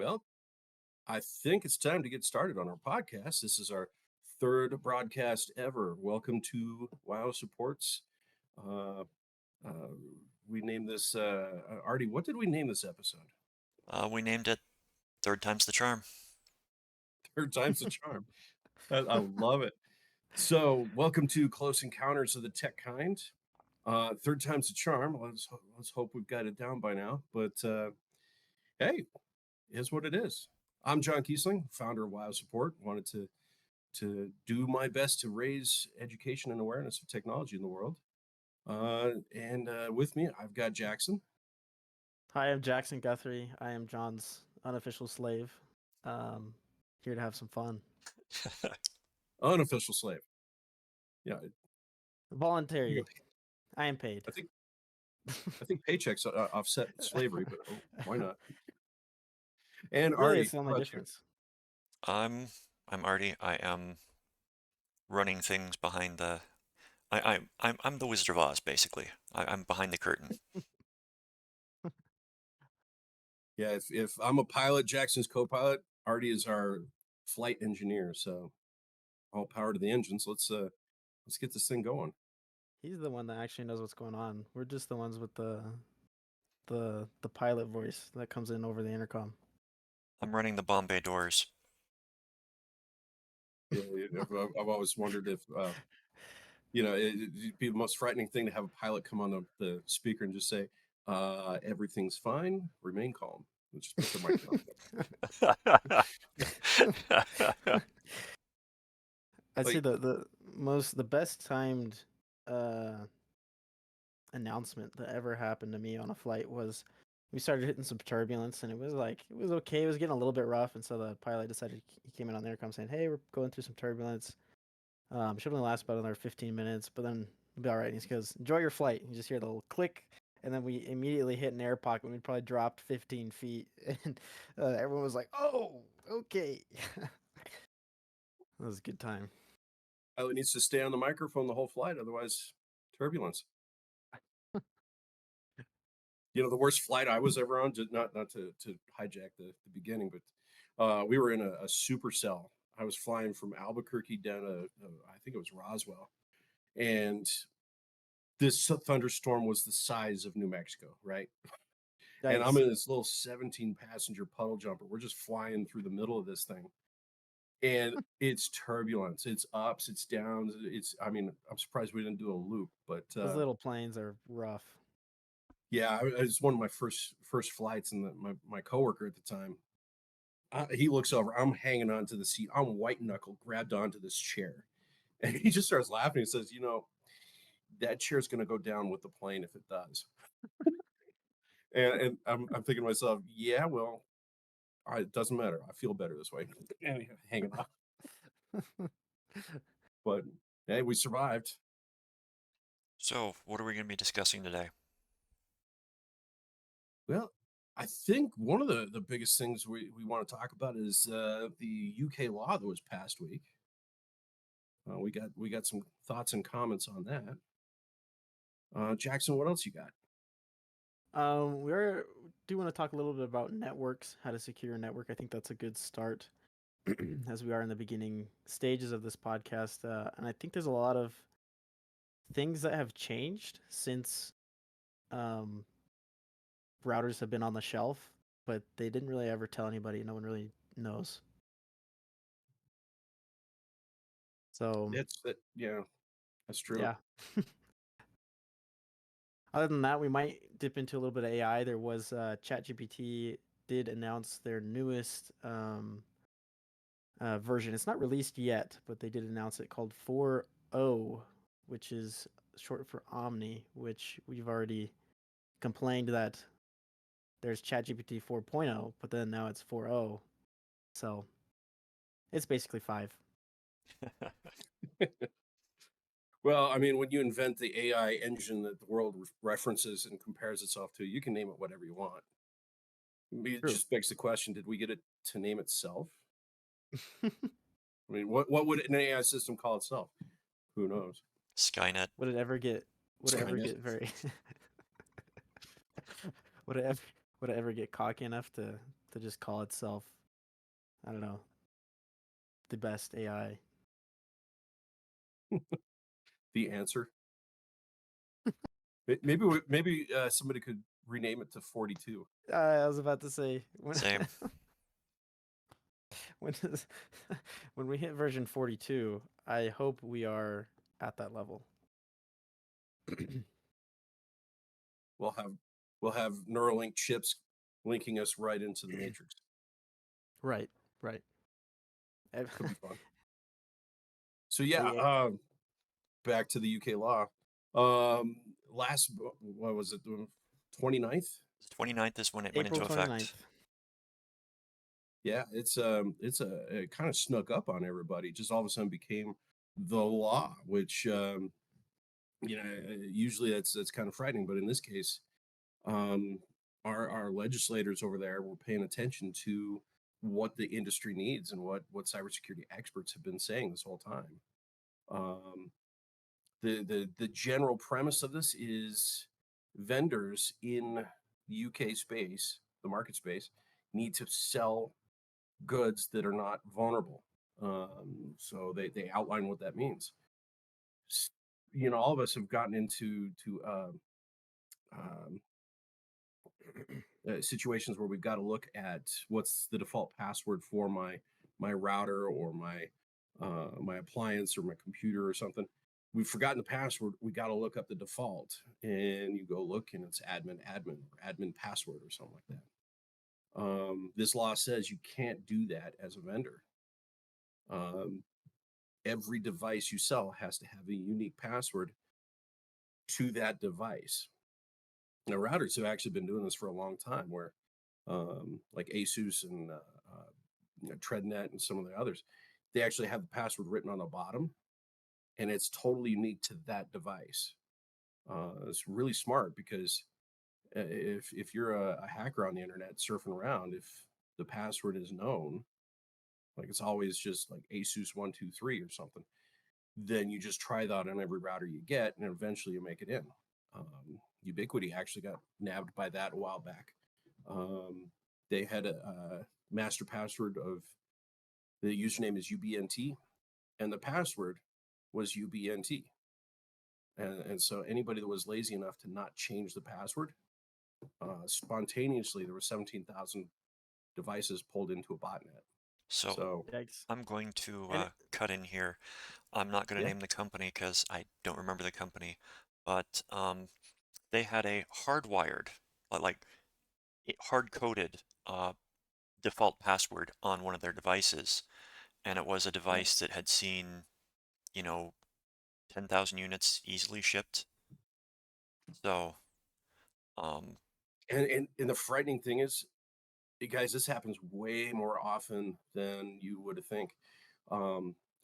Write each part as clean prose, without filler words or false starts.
Well, I think it's time to get started on our podcast. This is our third broadcast ever. Welcome to WoW Supports. Uh, uh, we named this, Artie, what did we name this episode? We named it Third Time's the Charm. Third time's the charm. I love it. So, welcome to Close Encounters of the Tech Kind. Third time's the charm. Let's hope we've got it down by now. But hey, is what it is. I'm John Kiesling, founder of WoW Support. Wanted to do my best to raise education and awareness of technology in the world. And with me, I've got Jackson. Hi, I'm Jackson Guthrie. I am John's unofficial slave. Um, Here to have some fun. Unofficial slave. Yeah, Voluntary. I am paid. I think I think paychecks offset slavery, but why not? And Really, Artie, it's the how only about you? difference. I'm Artie. I am running things behind the. I'm the Wizard of Oz, basically. I'm behind the curtain. Yeah, if I'm a pilot, Jackson's co-pilot. Artie is our flight engineer. So all power to the engines. Let's get this thing going. He's the one that actually knows what's going on. We're just the ones with the pilot voice that comes in over the intercom. I'm running the Bombay doors. Yeah, I've always wondered if it'd be the most frightening thing to have a pilot come on the speaker and just say, everything's fine, remain calm. Let's just put the microphone down. I'd say Like, the best timed uh announcement that ever happened to me on a flight was we started hitting some turbulence, and it was okay. It was getting a little bit rough, and so the pilot decided, he came in on the intercom saying, "Hey, we're going through some turbulence. Should only last about another 15 minutes, but then it'll be all right." And he goes, "Enjoy your flight." And you just hear the little click, and then we immediately hit an air pocket. And we probably dropped 15 feet, and everyone was like, "Oh, okay." That was a good time. pilot needs to stay on the microphone the whole flight, otherwise turbulence. The worst flight I was ever on, just not to hijack the beginning, but we were in a supercell. I was flying from Albuquerque down to I think it was Roswell, and this thunderstorm was the size of New Mexico, right? And I'm Yikes! in this little 17 passenger puddle jumper. We're just flying through the middle of this thing. And it's turbulence. It's ups, it's downs. I mean, I'm surprised we didn't do a loop, but Those little planes are rough. yeah, it was one of my first flights, and my coworker at the time, he looks over. I'm hanging onto the seat. I'm white knuckle grabbed onto this chair, and he just starts laughing. He says, that chair's going to go down with the plane if it does. And I'm thinking to myself, yeah, well, it doesn't matter. I feel better this way. Hanging on. But hey, we survived. So, what are we going to be discussing today? Well, I think one of the biggest things we want to talk about is the UK law that was passed week. We got some thoughts and comments on that. Jackson, what else you got? We do want to talk a little bit about networks, how to secure a network. I think that's a good start as we are in the beginning stages of this podcast. And I think there's a lot of things that have changed since um, routers have been on the shelf, but they didn't really ever tell anybody. No one really knows. So, Yeah, that's true. yeah. Other than that, we might dip into a little bit of AI. There was ChatGPT did announce their newest version. It's not released yet, but they did announce it, called 4.0, which is short for Omni, which we've already complained that there's ChatGPT 4.0, but then now it's 4.0. So it's basically 5. Well, I mean, when you invent the AI engine that the world references and compares itself to, you can name it whatever you want. It True. just begs the question: did we get it to name itself? I mean, what would an AI system call itself? Who knows? Skynet. Would it ever get would it ever Skynet. get very would it ever would it ever get cocky enough to to just call itself, I don't know, the best AI. The answer. Maybe somebody could rename it to 42. I was about to say Same. when when we hit version 42, I hope we are at that level. We'll have Neuralink chips linking us right into the matrix. Right, right. Could be fun. So yeah, yeah. back to the UK law. Last, what was it, the 29th? 29th is when it went April into 29th. effect. Yeah, it kind of snuck up on everybody. Just all of a sudden became the law, which usually that's kind of frightening, but in this case, our legislators over there were paying attention to what the industry needs and what cybersecurity experts have been saying this whole time. The general premise of this is vendors in UK space, the market space, need to sell goods that are not vulnerable. So they outline what that means. All of us have gotten into um, situations where we've got to look at what's the default password for my router or my appliance or my computer or something. We've forgotten the password. We got to look up the default, and you go look, and it's admin or admin password or something like that. This law says you can't do that as a vendor. Every device you sell has to have a unique password to that device. Now, routers have actually been doing this for a long time, where like Asus and TreadNet and some of the others, they actually have the password written on the bottom, and it's totally unique to that device. It's really smart because if you're a hacker on the internet surfing around, if the password is known, like it's always just like Asus123 or something, then you just try that on every router you get, and eventually you make it in. Ubiquiti actually got nabbed by that a while back. They had a master password of the username is UBNT, and the password was UBNT. And so anybody that was lazy enough to not change the password, spontaneously, there were 17,000 devices pulled into a botnet. So Yikes. I'm going to And cut in here. I'm not going to Yeah. name the company because I don't remember the company, but they had a hardwired, like hard-coded default password on one of their devices, and it was a device that had seen, 10,000 units easily shipped. So, um, And the frightening thing is, guys, this happens way more often than you would think.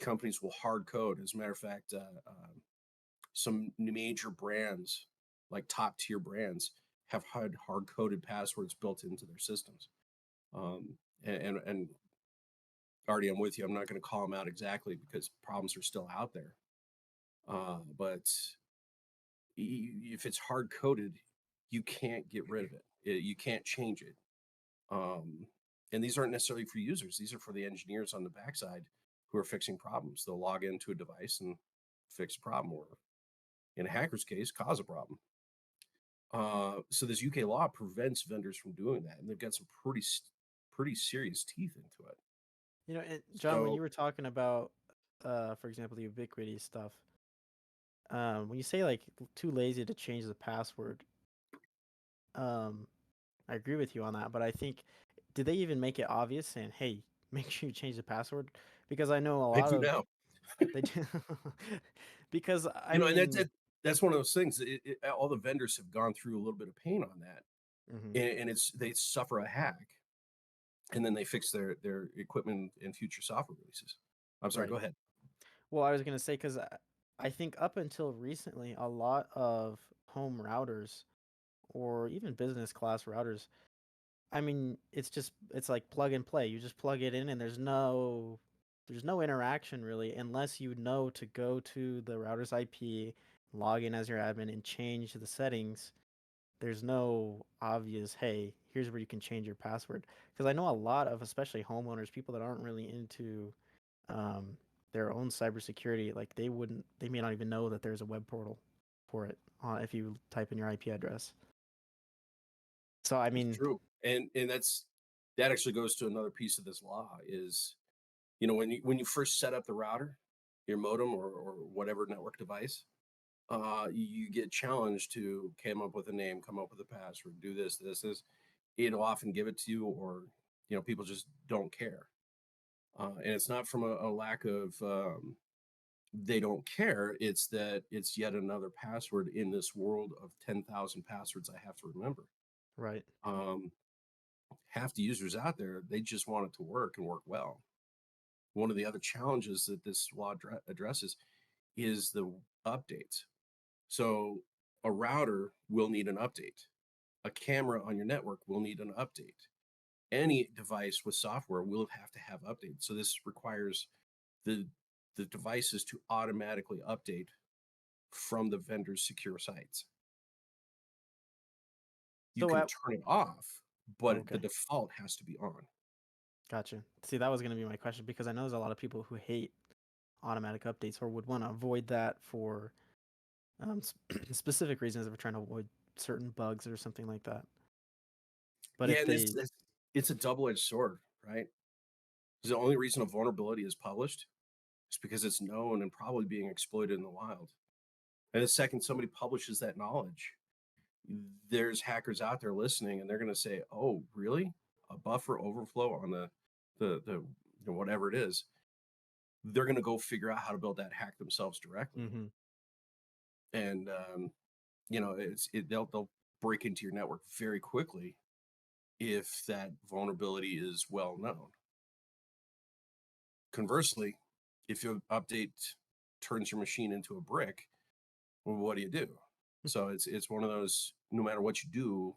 Companies will hard code. As a matter of fact, some major brands, like top tier brands, have had hard coded passwords built into their systems. And Artie, I'm with you. I'm not going to call them out exactly because problems are still out there. But if it's hard coded, you can't get rid of it. You can't change it. And these aren't necessarily for users. These are for the engineers on the backside who are fixing problems. They'll log into a device and fix a problem, or in a hacker's case, cause a problem. So this UK law prevents vendors from doing that, and they've got some pretty serious teeth into it. and John, when So you were talking about, for example, the Ubiquiti stuff, when you say like too lazy to change the password, um, I agree with you on that. But I think, did they even make it obvious saying, "Hey, make sure you change the password"? Because I know a I lot do of now. they do. Because I And mean, that's one of those things. All the vendors have gone through a little bit of pain on that, mhm, and they suffer a hack, and then they fix their equipment in future software releases. I'm sorry. right. Go ahead. Well, I was gonna say because I think up until recently, a lot of home routers or even business class routers, I mean, it's like plug and play. You just plug it in, and there's no interaction really, unless you know to go to the router's IP, log in as your admin, and change the settings there's no obvious, hey, here's where you can change your password. Because I know a lot of, especially homeowners, people that aren't really into um, their own cybersecurity, like they may not even know that there's a web portal for it if you type in your IP address. So I It's mean, true. And that actually goes to another piece of this law is, when you first set up the router, your modem or whatever network device, you get challenged to come up with a name, come up with a password, do this. It'll often give it to you, or people just don't care. And it's not from a lack of they don't care. It's that it's yet another password in this world of 10,000 passwords I have to remember. right. Um, Half the users out there, they just want it to work and work well. One of the other challenges that this law addresses is the updates. So a router will need an update. A camera on your network will need an update. Any device with software will have to have updates. So this requires the the devices to automatically update from the vendor's secure sites. You So can at turn it off, but the okay, default has to be on. gotcha. See, that was gonna be my question because I know there's a lot of people who hate automatic updates or would want to avoid that for specific reasons if we're trying to avoid certain bugs or something like that. But Yeah, if and they it's a double-edged sword, right? 'Cause the only reason a vulnerability is published is because it's known and probably being exploited in the wild. And the second somebody publishes that knowledge, there's hackers out there listening, and they're going to say, "Oh, really? A buffer overflow on the whatever it is." They're going to go figure out how to build that hack themselves directly, Mhm. and they'll break into your network very quickly if that vulnerability is well known. Conversely, if your update turns your machine into a brick, well, what do you do? So it's one of those. No matter what you do,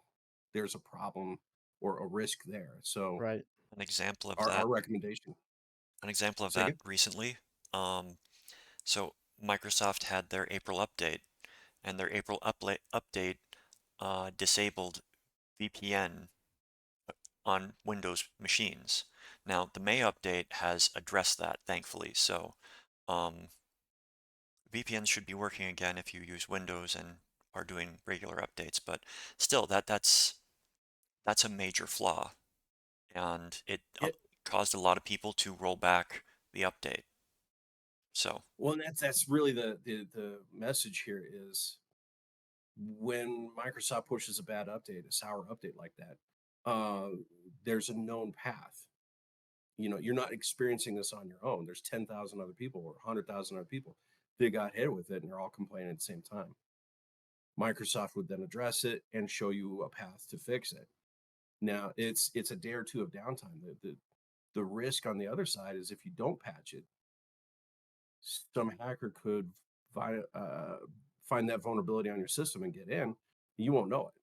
there's a problem or a risk there. So Right. An example of our that, recommendation. an example of Say that again. recently. Um, so Microsoft had their April update, and their April update disabled VPN on Windows machines. Now, the May update has addressed that, thankfully. So, um, VPNs should be working again if you use Windows and are doing regular updates. But still, that's a major flaw, and it Yeah. caused a lot of people to roll back the update. So, Well, and that's really the message here is when Microsoft pushes a bad update, a sour update like that, uh, there's a known path. You're not experiencing this on your own. There's 10,000 other people or 100,000 other people. They got hit with it and they're all complaining at the same time. Microsoft would then address it and show you a path to fix it. Now it's a day or two of downtime. The risk on the other side is if you don't patch it, some hacker could find that vulnerability on your system and get in. You won't know it.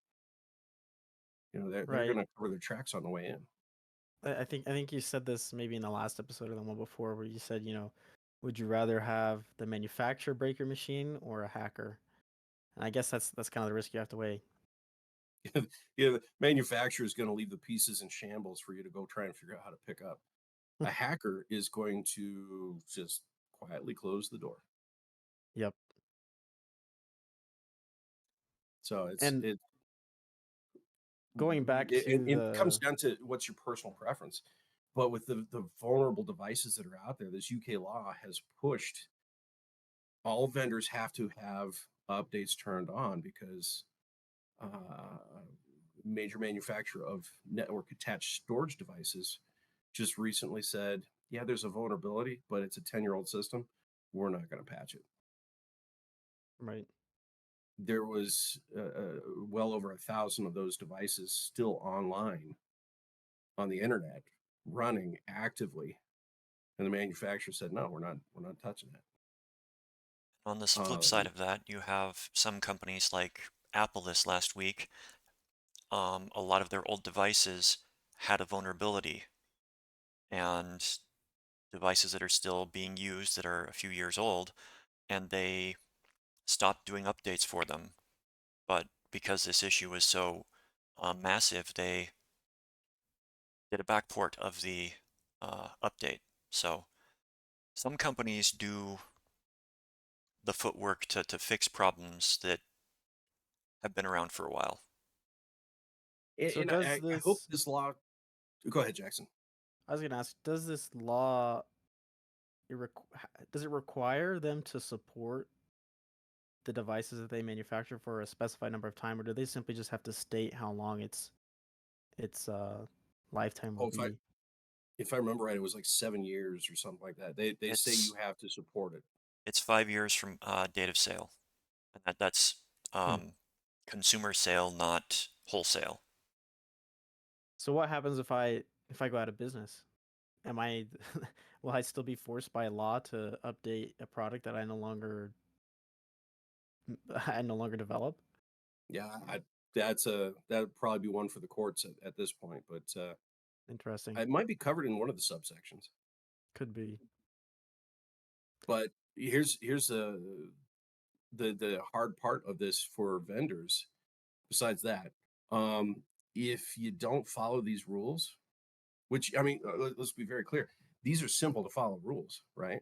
They're going Right. to cover their tracks on the way in. I think you said this maybe in the last episode or the one before where you said, would you rather have the manufacturer break your machine or a hacker? And I guess that's kind of the risk you have to weigh. The manufacturer is going to leave the pieces in shambles for you to go try and figure out how to pick up. A hacker is going to just quietly close the door. Yep. So it's And it going back to it comes the down to what's your personal preference. But with the vulnerable devices that are out there, this UK law has pushed all vendors have to have updates turned on because uh, major manufacturer of network attached storage devices just recently said, yeah, there's a vulnerability, but it's a 10-year-old system. We're not going to patch it. right. There was well over 1,000 of those devices still online on the internet running actively, and the manufacturer said, no, we're not touching that. on the flip side Um, of that, you have some companies like Apple this last week. A lot of their old devices had a vulnerability, and devices that are still being used that are a few years old, and they stopped doing updates for them. But because this issue was so massive, they did a backport of the update. So some companies do the footwork to fix problems that have been around for a while. So And does I hope this? this law. Go ahead, Jackson. I was gonna ask, does this law does it require them to support the devices that they manufacture for a specified number of time, or do they simply just have to state how long its lifetime will Oh, be? if I remember right, it was like 7 years or something like that. They say you It's have to support it. it's 5 years from date of sale, and that's Hmm. consumer sale, not wholesale. So what happens if I go out of business? Am I will I still be forced by law to update a product that I no longer I no longer develop? Yeah, that'd probably be one for the courts at this point, but Interesting. it might be covered in one of the subsections. Could be. But here's the hard part of this for vendors. Besides that, um, if you don't follow these rules, which I mean, let's be very clear, these are simple to follow rules, right?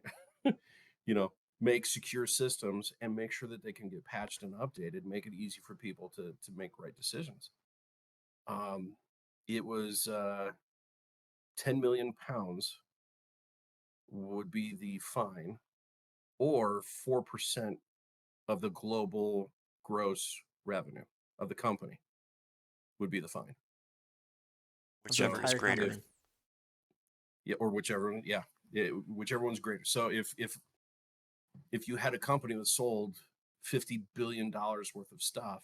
Make secure systems and make sure that they can get patched and updated. Make it easy for people to make right decisions. Um, it was 10 million pounds would be the fine, or 4% of the global gross revenue of the company would be the fine. Of the Whichever is So entire greater. if company. yeah, or whichever, yeah, whichever one's greater. So if you had a company that sold $50 billion worth of stuff,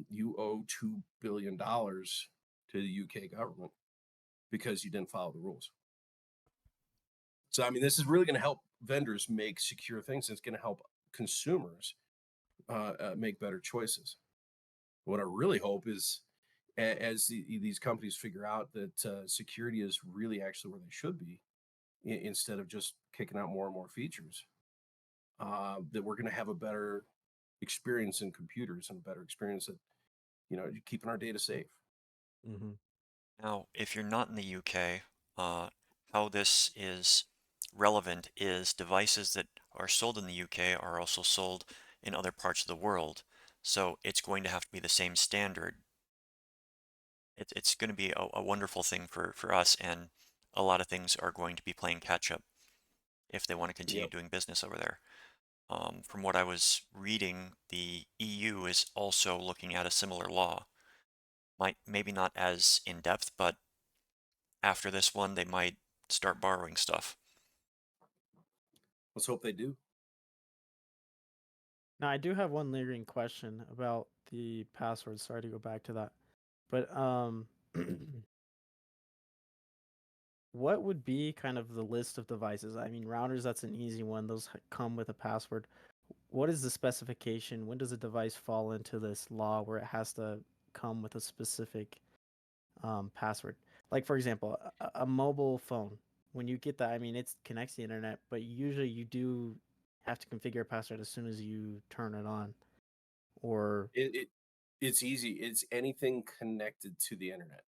you owe $2 billion to the UK government because you didn't follow the rules. So I mean, this is really going to help vendors make secure things. It's going to help consumers make better choices. What I really hope is, as these companies figure out that security is really actually where they should be, instead of just kicking out more and more features, that we're going to have a better experience in computers and a better experience at keeping our data safe. Hmm. Now, if you're not in the UK, how this is relevant is devices that are sold in the UK are also sold in other parts of the world. So it's going to have to be the same standard. It's going to be a wonderful thing for us, and a lot of things are going to be playing catch up if they want to continue Yep. doing business over there. From what I was reading, the EU is also looking at a similar law. Might maybe not as in depth, but after this one, they might start borrowing stuff. Let's hope they do. Now I do have one lingering question about the password. Sorry to go back to that. But what would be kind of the list of devices? I mean, routers, that's an easy one. Those come with a password. What is the specification? When does a device fall into this law where it has to come with a specific password? Like, for example, a mobile phone. When you get that, I mean, it connects to the internet, but usually you do have to configure a password as soon as you turn it on. Or It's easy. It's anything connected to the internet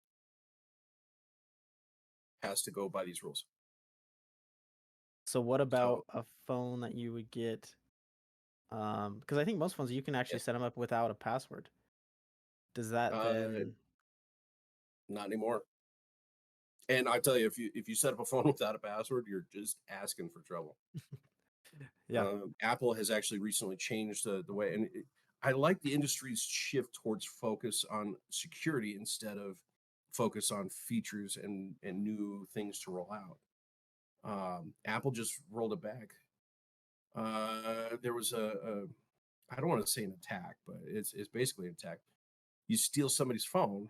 has to go by these rules. so, what So about a phone that you would get? Because I think most phones you can yeah, actually set them up without a password. Does that uh, then? not anymore. And I tell you, if you set up a phone without a password, you're just asking for trouble. Yeah. Apple has actually recently changed the way, and I like the industry's shift towards focus on security instead of focus on features and new things to roll out. Apple just rolled it back. There was a I don't want to say an attack, but it's basically an attack. You steal somebody's phone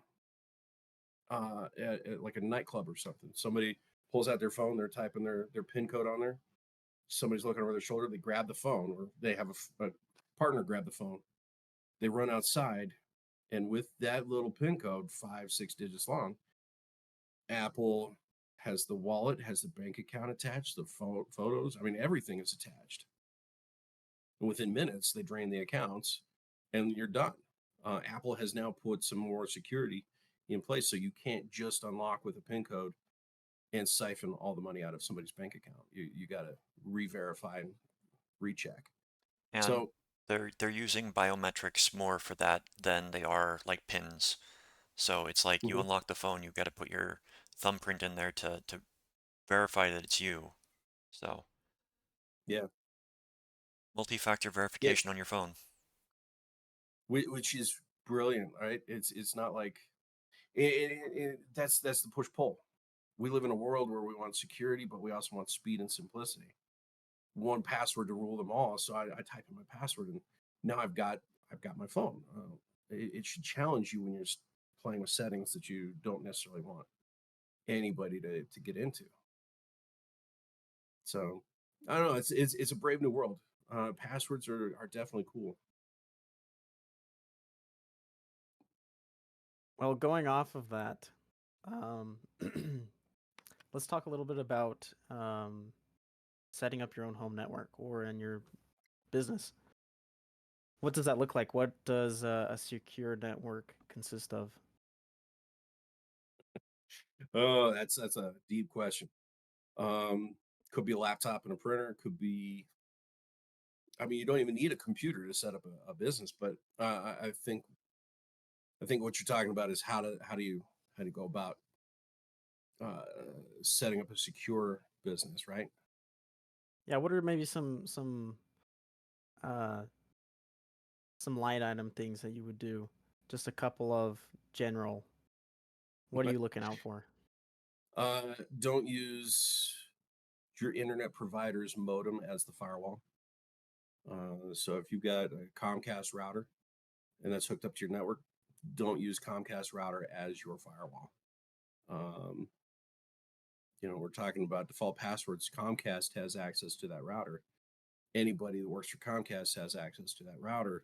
at like a nightclub or something. Somebody pulls out their phone, they're typing their pin code on there. Somebody's looking over their shoulder, they grab the phone, or they have a partner grab the phone. They run outside, and with that little pin code, 5, 6 digits long, Apple has the wallet, has the bank account attached, the photos. I mean, everything is attached. And within minutes, they drain the accounts, and you're done. Apple has now put some more security in place, so you can't just unlock with a PIN code and siphon all the money out of somebody's bank account. You got to re-verify and recheck. And So they're using biometrics more for that than they are like pins. So it's like you mhm, unlock the phone, you got to put your thumbprint in there to verify that it's you. So yeah, multi-factor yeah, verification on your phone. which is brilliant, right? It's not like that's the push pull. We live in a world where we want security, but we also want speed and simplicity. One password to rule them all. So I type in my password, and now I've got my phone. It should challenge you when you're playing with settings that you don't necessarily want anybody to get into. So I don't know. It's a brave new world. Passwords are definitely cool. Well, going off of that, um, let's talk a little bit about setting up your own home network or in your business. What does that look like? What does a secure network consist of? Oh, that's a deep question. Um, could be a laptop and a printer. Could be. I mean, you don't even need a computer to set up a business, but I think what you're talking about is how do you go about uh, setting up a secure business, right? Yeah, what are maybe uh some light item things that you would do? Just a couple of general. What are you looking out for? Don't use your internet provider's modem as the firewall. So if you've got a Comcast router and that's hooked up to your network, don't use Comcast router as your firewall. Um, we're talking about default passwords. Comcast has access to that router. Anybody that works for Comcast has access to that router.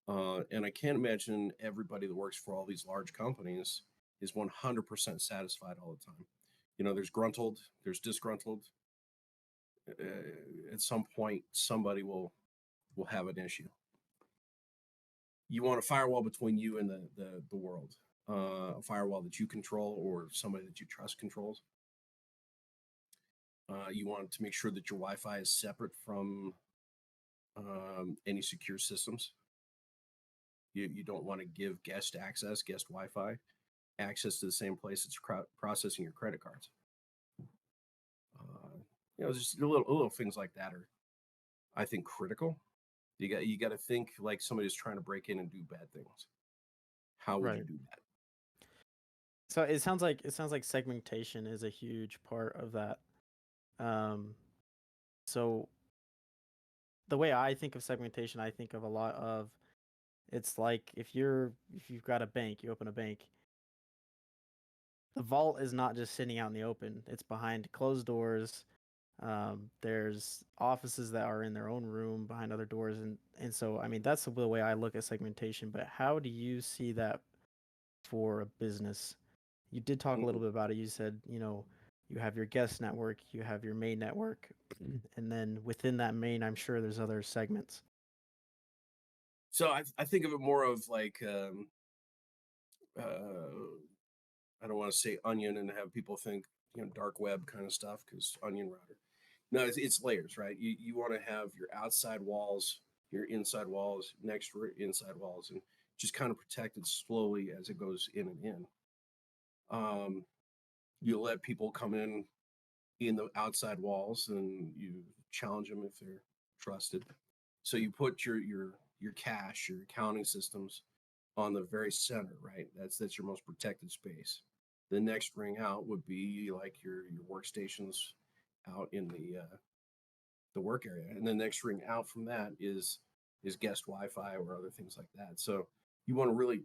And I can't imagine everybody that works for all these large companies is 100% satisfied all the time. There's gruntled, there's disgruntled. At some point, somebody will have an issue. You want a firewall between you and the world, a firewall that you control or somebody that you trust controls. You want to make sure that your Wi-Fi is separate from any secure systems. You don't want to give guest Wi-Fi access to the same place that's processing your credit cards. Just little things like that are, I think, critical. You got to think like somebody's trying to break in and do bad things. How would you Right. do that? So it sounds like segmentation is a huge part of that. Um, so the way I think of segmentation, I think of a lot of it's like if you've got a bank, you open a bank, the vault is not just sitting out in the open. It's behind closed doors. There's offices that are in their own room behind other doors, and so I mean that's the way I look at segmentation. But how do you see that for a business? You did talk a little Mhm. bit about it. You said you have your guest network, you have your main network, and then within that main, I'm sure there's other segments. So I think of it more of like uh, I don't want to say onion and have people think dark web kind of stuff because onion router. No, it's layers, right? You want to have your outside walls, your inside walls, next to inside walls, and just kind of protect it slowly as it goes in and in. Um, you let people come in the outside walls, and you challenge them if they're trusted. So you put your cache, your accounting systems on the very center, right? That's your most protected space. The next ring out would be like your workstations out in the work area, and the next ring out from that is guest Wi-Fi or other things like that. So you want to really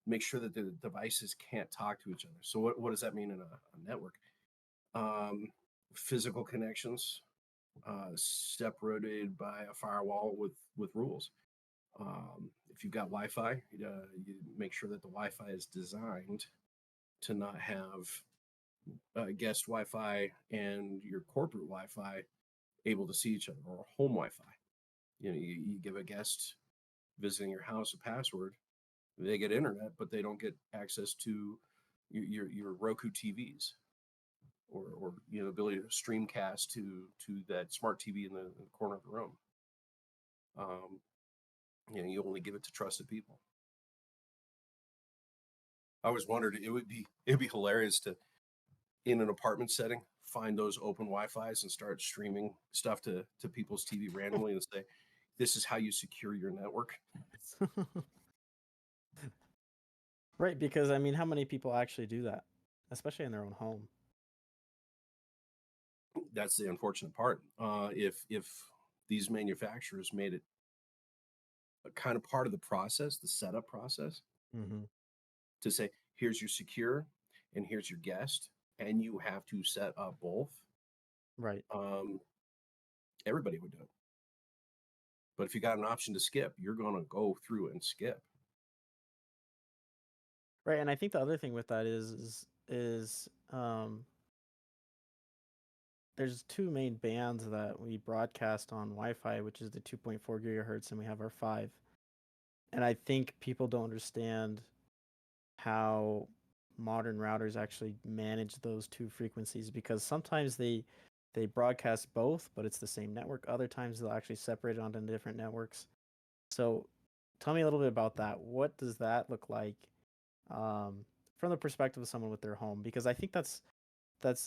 make sure that the devices can't talk to each other. So what does that mean in a network? Um, Physical connections separated by a firewall with rules. If you've got Wi-Fi, you make sure that the Wi-Fi is designed to not have guest Wi-Fi and your corporate Wi-Fi able to see each other, or home Wi-Fi. You give a guest visiting your house a password, They get internet, but they don't get access to your Roku TVs or ability to streamcast to that smart TV in the corner of the room. You only give it to trusted people. I always wondered it'd be hilarious to, in an apartment setting, find those open Wi-Fi's and start streaming stuff to people's TV randomly and say, "This is how you secure your network." Right, because I mean, how many people actually do that, especially in their own home? That's the unfortunate part. If these manufacturers made it a kind of part of the process, the setup process, Mm-hmm. to say, "Here's your secure, and here's your guest, and you have to set up both," Right. everybody would do it. But if you got an option to skip, you're going to go through and skip. Right, and I think the other thing with that is there's two main bands that we broadcast on Wi-Fi, which is the 2.4 gigahertz, and we have our 5. And I think people don't understand how modern routers actually manage those two frequencies, because sometimes they broadcast both, but it's the same network. Other times they'll actually separate it onto different networks. So tell me a little bit about that. What does that look like from the perspective of someone with their home? Because I think that's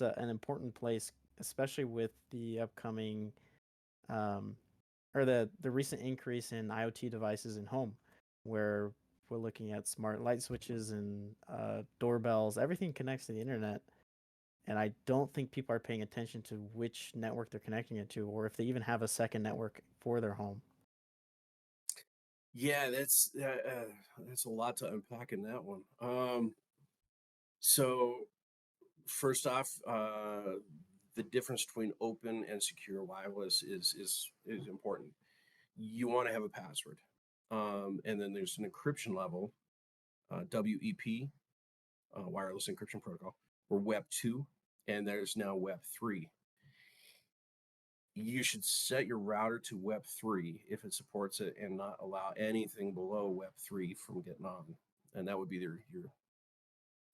an important place, especially with the upcoming um, or the recent increase in IoT devices in home, where we're looking at smart light switches and doorbells. Everything connects to the internet, and I don't think people are paying attention to which network they're connecting it to, or if they even have a second network for their home. Yeah, that's a lot to unpack in that one. So first off, the difference between open and secure wireless is important. You want to have a password, and then there's an encryption level, WEP, wireless encryption protocol, or Web 2, and there's now Web 3. You should set your router to Web 3 if it supports it, and not allow anything below Web 3 from getting on, and that would be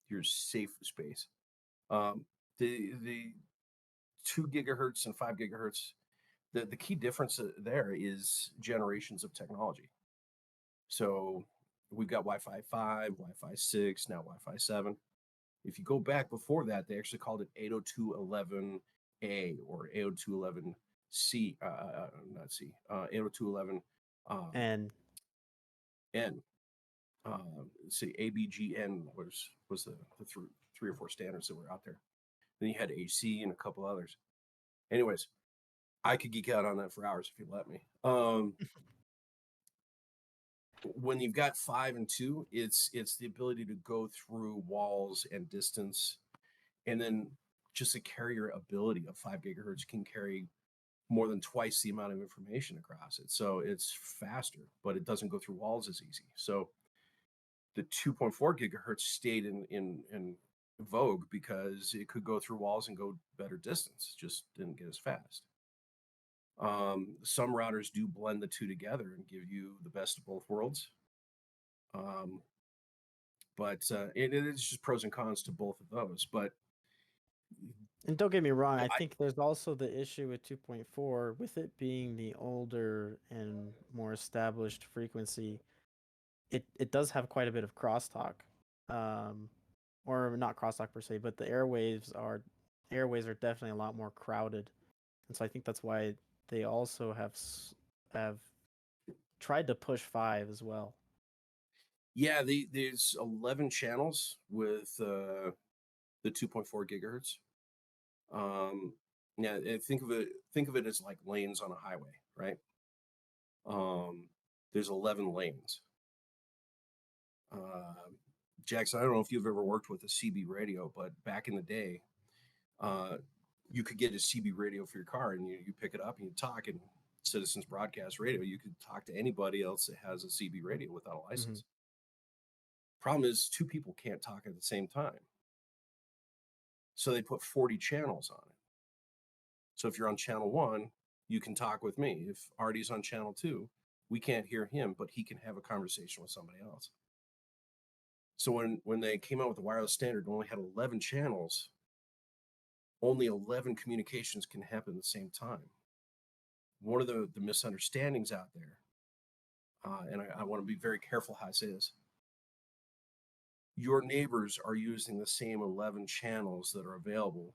your safe space. The 2 gigahertz and 5 gigahertz. The key difference there is generations of technology. So we've got Wi-Fi 5, Wi-Fi 6, now Wi-Fi 7. If you go back before that, they actually called it 802.11a or 802.11c, not C, 802.11 And N. See, ABGN was the three or four standards that were out there. Then you had AC and a couple others. Anyways, I could geek out on that for hours if you let me. When you've got 5 and 2, it's the ability to go through walls and distance, and then just the carrier ability of 5 gigahertz can carry more than twice the amount of information across it. So it's faster, but it doesn't go through walls as easy. So the 2.4 gigahertz stayed in vogue because it could go through walls and go better distance, just didn't get as fast. Some routers do blend the two together and give you the best of both worlds. But it is just pros and cons to both of those. But don't get me wrong, I I, think there's also the issue with 2.4, with it being the older and more established frequency. It does have quite a bit of crosstalk, um, or not crosstalk per se, but the airways are definitely a lot more crowded, and so I think that's why they also have tried to push 5 as well. yeah, there's 11 channels with the 2.4 gigahertz. Yeah, think of it as like lanes on a highway, right? There's 11 lanes. Jackson, I don't know if you've ever worked with a CB radio, but back in the day, you could get a CB radio for your car, and you pick it up and you talk. And Citizens Broadcast Radio, you could talk to anybody else that has a CB radio without a license. Problem is, two people can't talk at the same time, so they put 40 channels on it. So if you're on channel 1, you can talk with me. If Artie's on channel 2, we can't hear him, but he can have a conversation with somebody else. So when they came out with the wireless standard and only had 11 channels, only 11 communications can happen at the same time. One of the misunderstandings out there, and I want to be very careful how I say this, your neighbors are using the same 11 channels that are available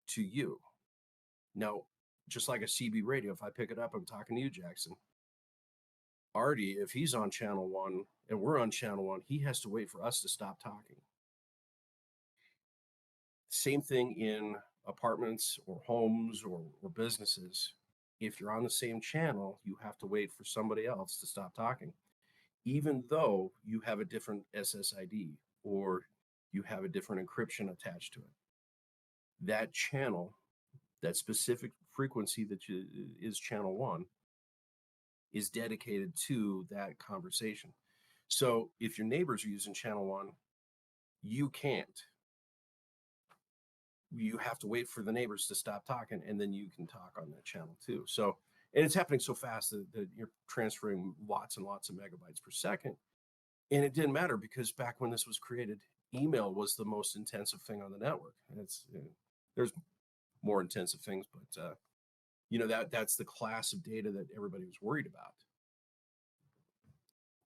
to you. Now, just like a CB radio, if I pick it up, I'm talking to you, Jackson. Artie, if he's on channel one and we're on channel one, he has to wait for us to stop talking. Same thing in apartments or homes or businesses. If you're on the same channel, you have to wait for somebody else to stop talking, even though you have a different SSID or you have a different encryption attached to it. That channel, that specific frequency that is channel one, is dedicated to that conversation. So if your neighbors are using channel one, you can't. You have to wait for the neighbors to stop talking, and then you can talk on that channel too. So, and it's happening so fast that you're transferring lots and lots of megabytes per second. And it didn't matter because back when this was created, email was the most intensive thing on the network. And there's more intensive things, but that's the class of data that everybody was worried about.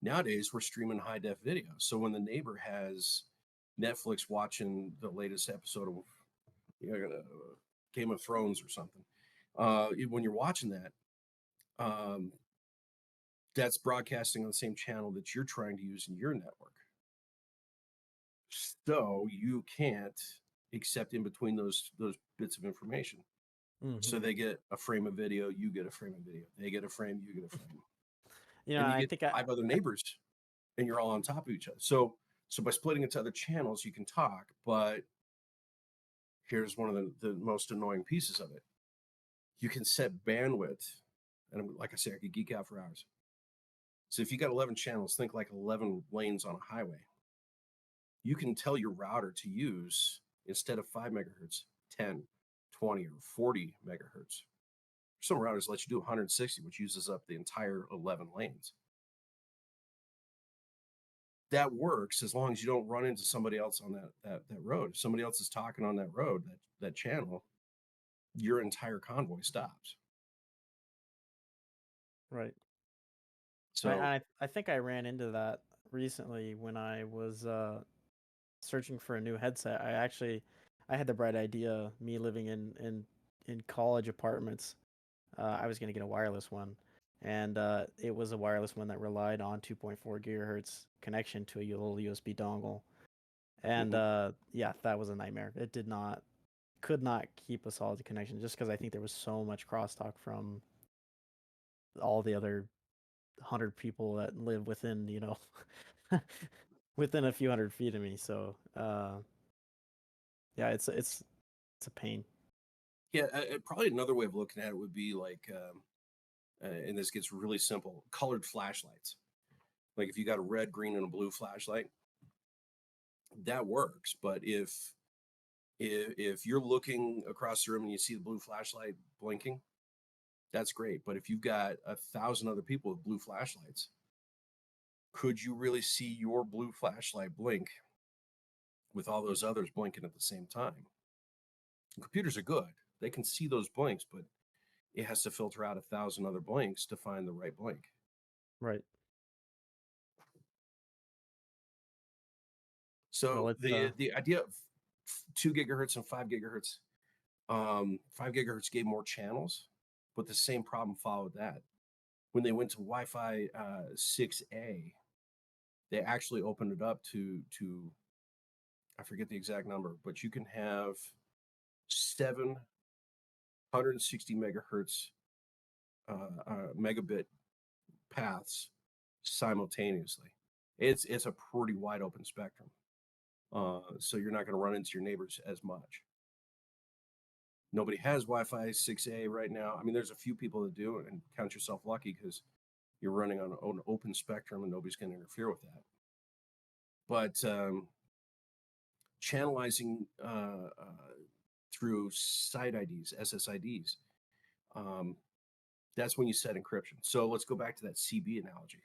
Nowadays, we're streaming high def video. So when the neighbor has Netflix watching the latest episode of Game of Thrones or something, when you're watching that, that's broadcasting on the same channel that you're trying to use in your network. So you can't accept in between those bits of information. So they get a frame of video, you get a frame of video. They get a frame, you get a frame. You know, And you I get think 5 other neighbors, and you're all on top of each other. So by splitting it to other channels, you can talk. But here's one of the most annoying pieces of it: you can set bandwidth, and like I say, I could geek out for hours. So if you got 11 channels, think like 11 lanes on a highway. You can tell your router to use, instead of 5 megahertz, 10, 20, or 40 megahertz. Some routers let you do 160, which uses up the entire 11 lanes. That works as long as you don't run into somebody else on that road. If somebody else is talking on that road, that channel, your entire convoy stops. right. So I think I ran into that recently when I was searching for a new headset. I had the bright idea, me living in college apartments. I was going to get a wireless one, and it was a wireless one that relied on 2.4 gigahertz connection to a little USB dongle. And yeah, that was a nightmare. It could not keep a solid connection just because I think there was so much crosstalk from all the other 100 people that live within, within a few hundred feet of me. So yeah, it's a pain. yeah, probably another way of looking at it would be like, and this gets really simple: colored flashlights. Like if you got a red, green, and a blue flashlight, that works. But if you're looking across the room and you see the blue flashlight blinking, that's great. But if you've got 1,000 other people with blue flashlights, could you really see your blue flashlight blink with all those others blinking at the same time? Computers are good. They can see those blinks, but it has to filter out 1,000 other blinks to find the right blink. Right. Well, So it's the idea of 2 gigahertz and 5 gigahertz, 5 gigahertz gave more channels, but the same problem followed that. When they went to Wi-Fi 6A, they actually opened it up to I forget the exact number, but you can have 760 megahertz megabit paths simultaneously. It's a pretty wide open spectrum, so you're not going to run into your neighbors as much. Nobody has Wi-Fi 6A right now. I mean, there's a few people that do, and count yourself lucky because you're running on an open spectrum and nobody's going to interfere with that. But channelizing through site IDs, SSIDs, that's when you set encryption. So let's go back to that CB analogy.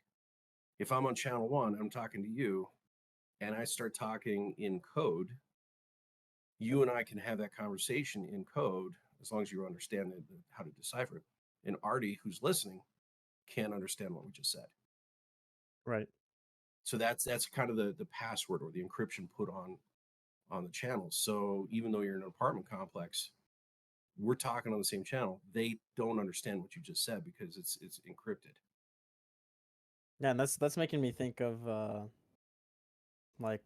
If I'm on channel one, I'm talking to you, and I start talking in code, you and I can have that conversation in code as long as you understand how to decipher it. And Artie, who's listening, can't understand what we just said. Right. So that's kind of the password or the encryption put on the channel. So even though you're in an apartment complex, we're talking on the same channel. They don't understand what you just said because it's encrypted. Yeah, and that's making me think of like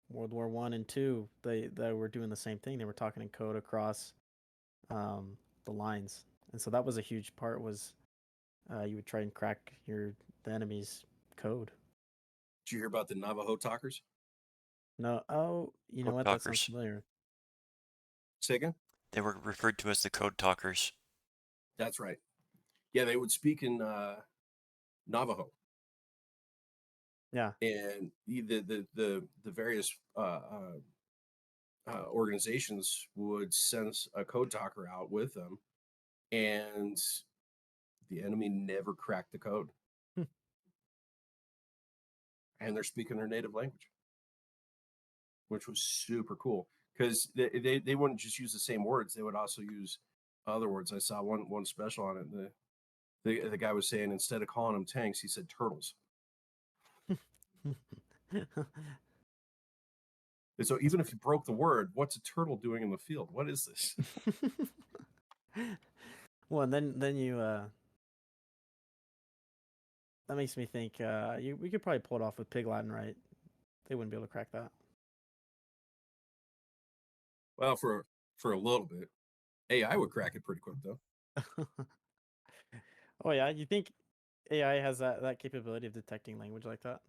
World War One and Two. They were doing the same thing. They were talking in code across the lines, and so that was a huge part. Was you would try and crack the enemy's code. Did you hear about the Navajo talkers? No, oh, you know Code what? That sounds talkers. familiar. Say again? They were referred to as the code talkers. That's right. Yeah, they would speak in Navajo, Yeah. and the various organizations would send a code talker out with them, and the enemy never cracked the code, Hmm. and they're speaking their native language, which was super cool because they wouldn't just use the same words; they would also use other words. I saw one special on it. The guy was saying instead of calling them tanks, he said turtles. And so even if you broke the word, what's a turtle doing in the field? What is this? Well, and then you that makes me think we could probably pull it off with Pig Latin, right? They wouldn't be able to crack that. Well, for a little bit. AI would crack it pretty quick though. Oh yeah, you think AI has that capability of detecting language like that,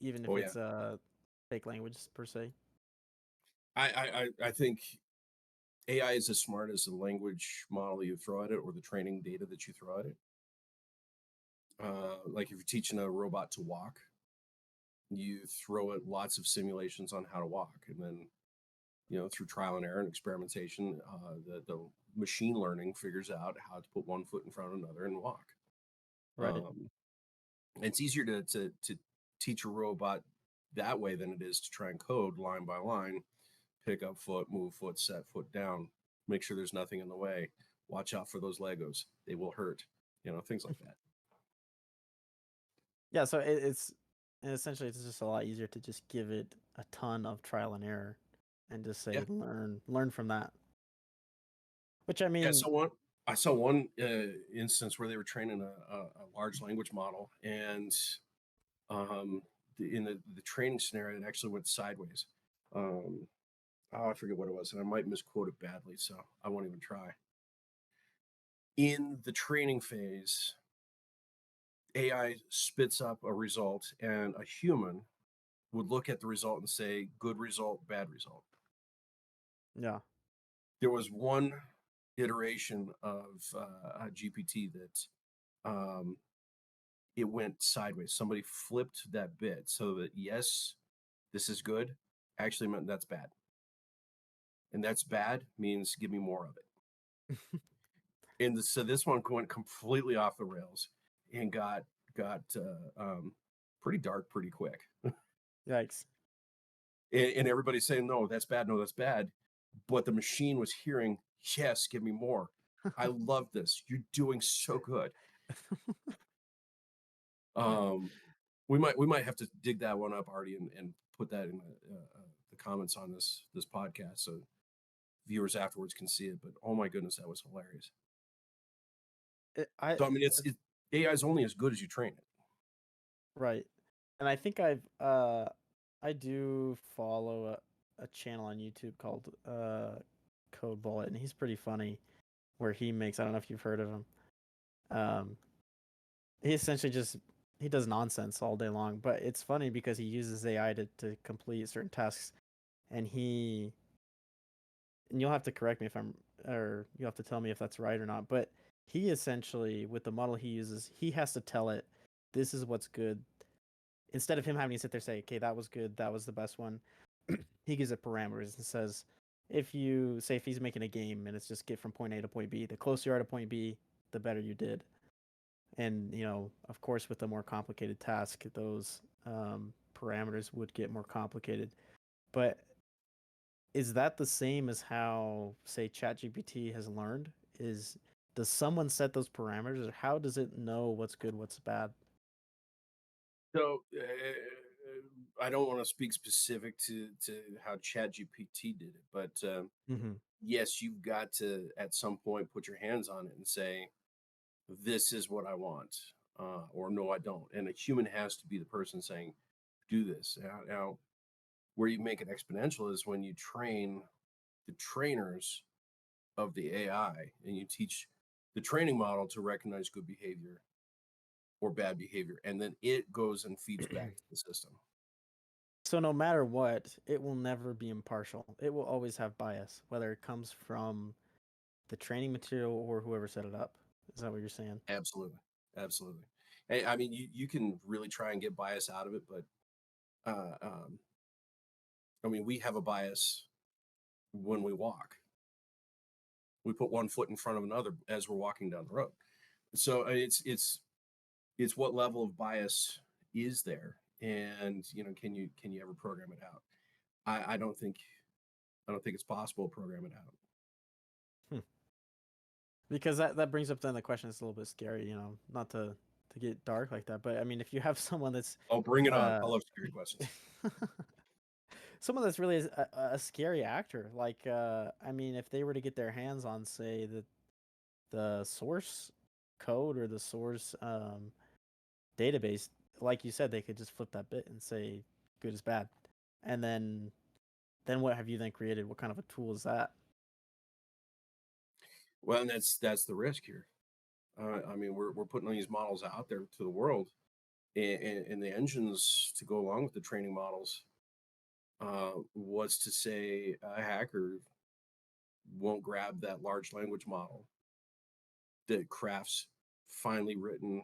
even if Oh yeah. it's fake language per se? I think AI is as smart as the language model you throw at it or the training data that you throw at it. Like if you're teaching a robot to walk, you throw it lots of simulations on how to walk, and then through trial and error and experimentation, the machine learning figures out how to put one foot in front of another and walk. Right. It's easier to teach a robot that way than it is to try and code line by line, pick up foot, move foot, set foot down, make sure there's nothing in the way. Watch out for those Legos; they will hurt. Things like that. Yeah, so and essentially it's just a lot easier to just give it a ton of trial and error and just Yeah, say learn from that. Which I yeah. mean, I saw one instance where they were training a large language model, and um, in the training scenario, it actually went sideways. Um, I forget what it was, and I might misquote it badly, so I won't even try. In the training phase, AI spits up a result, and a human would look at the result and say, good result, bad result. yeah. There was one iteration of GPT that um, it went sideways. Somebody flipped that bit so that, yes, this is good, actually meant that's bad. And that's bad means give me more of it. And so this one went completely off the rails and got pretty dark pretty quick. Yikes. And everybody's saying, no, that's bad. No, that's bad. But the machine was hearing, yes, give me more. I love this. You're doing so good. Um, we might have to dig that one up, Artie, and put that in the comments on this podcast so viewers afterwards can see it. But oh my goodness, that was hilarious. I So I mean, AI is only as good as you train it. Right. And I think I do follow a channel on YouTube called Code Bullet, and he's pretty funny where he makes, I don't know if you've heard of him. Um he essentially just he does nonsense all day long, but it's funny because he uses AI to complete certain tasks, and you'll have to correct me if I'm or you'll have to tell me if that's right or not, but he essentially, with the model he uses, he has to tell it this is what's good instead of him having to sit there and say, okay, that was good, that was the best one. He gives it parameters and says, if he's making a game and it's just get from point A to point B, the closer you are to point B, the better you did. And of course, with a more complicated task, those parameters would get more complicated. But is that the same as how, say, ChatGPT has learned? Does someone set those parameters, or how does it know what's good, what's bad? So I don't want to speak specific to how ChatGPT did it, but Mm-hmm. yes, you've got to at some point put your hands on it and say, "This is what I want," or "No, I don't." And a human has to be the person saying, "Do this." Now, where you make it exponential is when you train the trainers of the AI and you teach the training model to recognize good behavior or bad behavior, and then it goes and feeds back to the system. So no matter what, it will never be impartial. It will always have bias, whether it comes from the training material or whoever set it up. Is that what you're saying? Absolutely, absolutely. I mean, you can really try and get bias out of it, but uh, um, I mean, we have a bias when we walk. We put one foot in front of another as we're walking down the road. So it's what level of bias is there, and can you ever program it out? I don't think it's possible to program it out. Hmm. Because that brings up then the question that's a little bit scary, not to get dark like that, but I mean, if you have someone that's Oh, bring it on! I uh love scary questions. someone that's really a scary actor, like I mean, if they were to get their hands on, say, the source code or the source database, like you said, they could just flip that bit and say good is bad, and then what have you then created? What kind of a tool is that? Well, and that's the risk here. I mean, we're putting these models out there to the world, and the engines to go along with the training models was to say a hacker won't grab that large language model that crafts finely written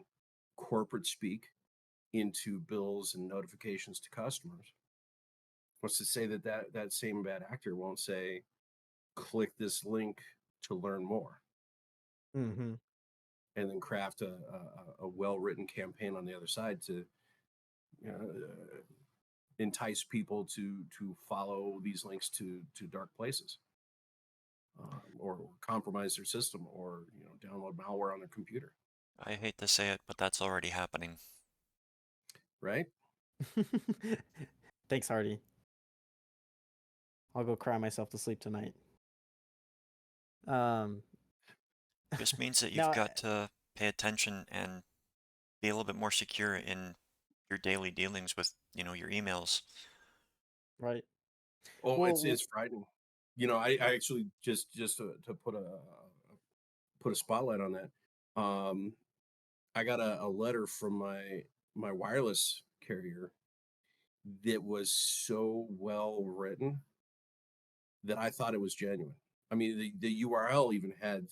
corporate speak into bills and notifications to customers. What's to say that same bad actor won't say, "Click this link to learn more," Mm-hmm. and then craft a well written campaign on the other side to you know, entice people to follow these links to dark places, or compromise their system, or download malware on their computer, I hate to say it, but that's already happening. right? Thanks, Hardy. I'll go cry myself to sleep tonight. Um, Just means that you've now, got to pay attention and be a little bit more secure in your daily dealings with, your emails. right. Oh, Well, it's frightening. I actually just to put a spotlight on that. I got a letter from my wireless carrier that was so well written that I thought it was genuine. I mean, the URL even had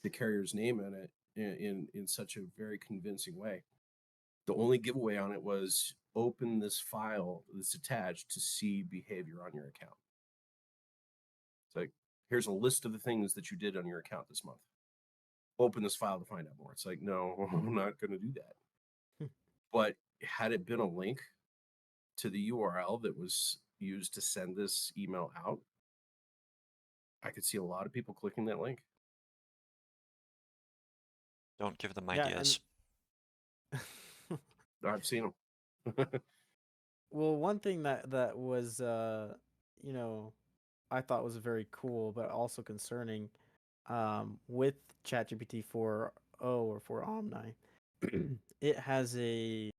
the carrier's name in it in such a very convincing way. The only giveaway on it was open this file that's attached to see behavior on your account. It's like, here's a list of the things that you did on your account this month. Open this file to find out more. It's like, no, I'm not going to do that. But had it been a link to the URL that was used to send this email out, I could see a lot of people clicking that link. Don't give them yeah, and ideas. I've seen them. well, one thing that was you know, I thought was very cool, but also concerning, with ChatGPT 4.0 or 4 Omni, it has it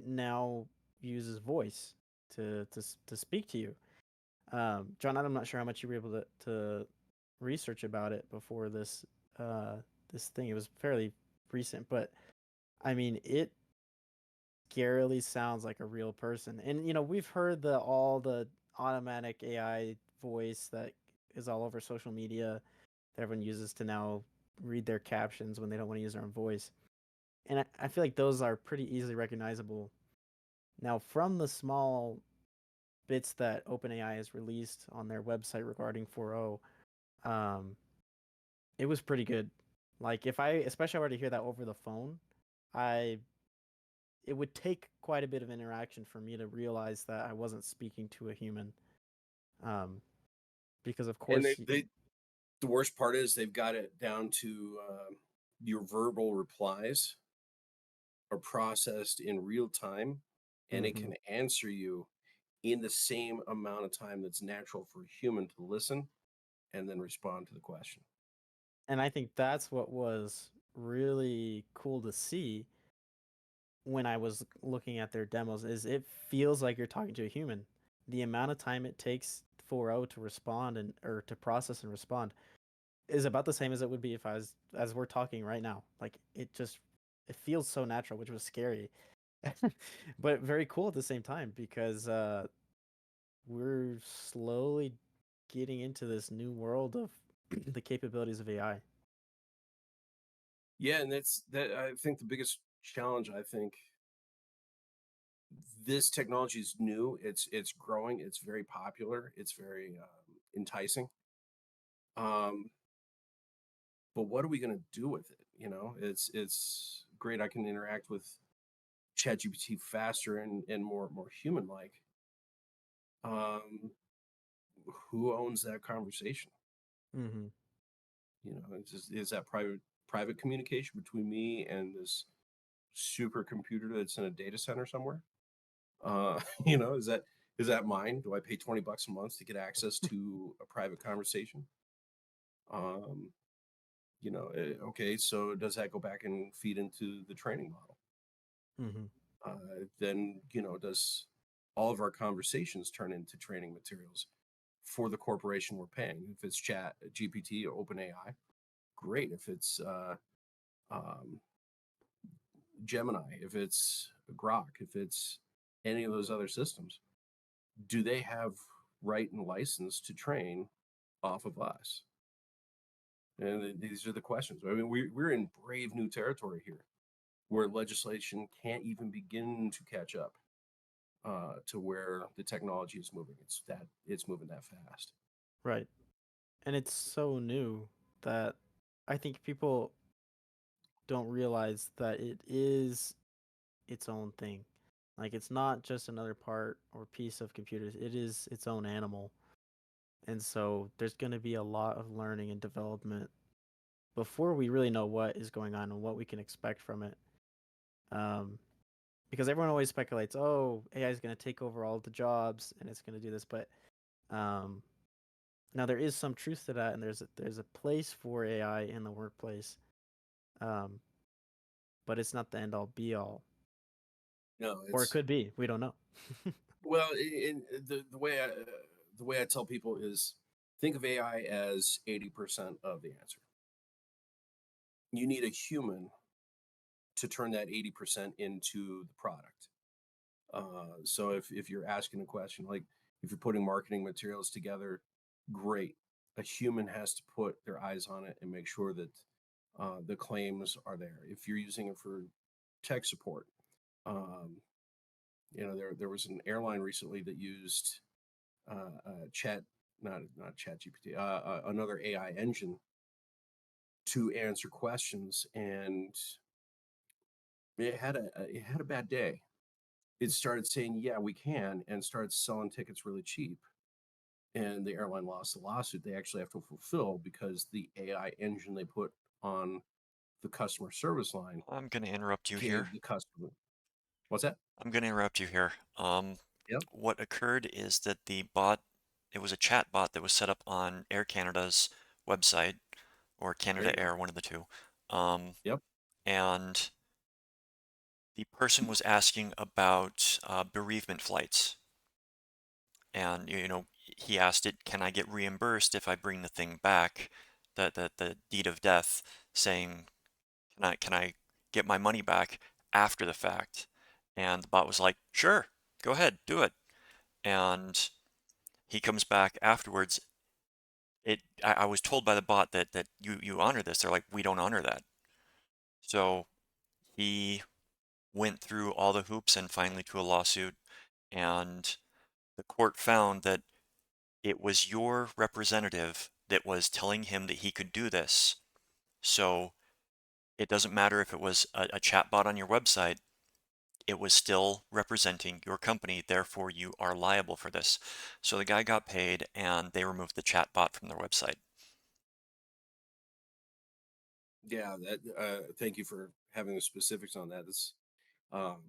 now uses voice to speak to you. John, I'm not sure how much you were able to research about it before uh this thing. It was fairly recent, but I mean, it scarily sounds like a real person. And we've heard all the automatic AI voice that is all over social media that everyone uses to now read their captions when they don't want to use their own voice. And I feel like those are pretty easily recognizable. Now, from the small bits that OpenAI has released on their website regarding 4.0, it was pretty good. Like, if I, especially, I were to hear that over the phone, I it would take quite a bit of interaction for me to realize that I wasn't speaking to a human. Um, because of And course, the worst part is they've got it down to your verbal replies are processed in real time, and it hmm can answer you in the same amount of time that's natural for a human to listen and then respond to the question. and I think that's what was really cool to see when I was looking at their demos is it feels like you're talking to a human. The amount of time it takes for O to respond and or to process and respond is about the same as it would be if I was as we're talking right now. Like it feels so natural, which was scary. But very cool at the same time because we're slowly getting into this new world of the capabilities of AI. Yeah, and that's that. I think the biggest challenge. I think this technology is new. It's growing. It's very popular. It's very enticing. Um, but what are we going to do with it? You know, it's great. I can interact with ChatGPT faster and more human like. Um, who owns that conversation? hmm You know, is that private communication between me and this supercomputer that's in a data center somewhere? You know, is that mine? Do I pay $20 a month to get access to a private conversation? Um, okay, so does that go back and feed into the training model? hmm Then, does all of our conversations turn into training materials for the corporation we're paying? If it's Chat GPT or OpenAI, great. If it's um, Gemini, if it's Grok, if it's any of those other systems, do they have right and license to train off of us? And these are the questions. I mean, we're in brave new territory here where legislation can't even begin to catch up to where the technology is moving. It's moving that fast. Right. And it's so new that I think people don't realize that it is its own thing. Like it's not just another part or piece of computers. It is its own animal. And so there's going to be a lot of learning and development before we really know what is going on and what we can expect from it. Um, because everyone always speculates, oh, AI is going to take over all the jobs and it's going to do this. But um, now there is some truth to that, and there's a place for AI in the workplace, um, but it's not the end all be all, No, or it it's could be. We don't know. well, the way I tell people is think of AI as 80% of the answer. You need a human to turn that 80% into the product. So if you're asking a question like if you're putting marketing materials together, great. A human has to put their eyes on it and make sure that the claims are there. If you're using it for tech support, um, there was an airline recently that used chat, not Chat GPT, another AI engine to answer questions, and it had a bad day. It started saying, "Yeah, we can," and started selling tickets really cheap. And the airline lost the lawsuit. They actually have to fulfill because the AI engine they put on the customer service line I'm going to interrupt you here. gave the customer. What's that? I'm going to interrupt you here. Yep. What occurred is that the bot, it was a chat bot that was set up on Air Canada's website or There you Canada go. Air, one of the two. Um, Yep. and the person was asking about bereavement flights. And, he asked it, can I get reimbursed if I bring the thing back, the deed of death, saying, can I get my money back after the fact? And the bot was like, sure, go ahead, do it. And he comes back afterwards. I was told by the bot that you honor this. They're like, we don't honor that. So he went through all the hoops and finally to a lawsuit, and the court found that it was your representative that was telling him that he could do this. So it doesn't matter if it was a chat bot on your website. it was still representing your company, therefore you are liable for this. So the guy got paid and they removed the chat bot from their website. Yeah, that thank you for having the specifics on that. It's um,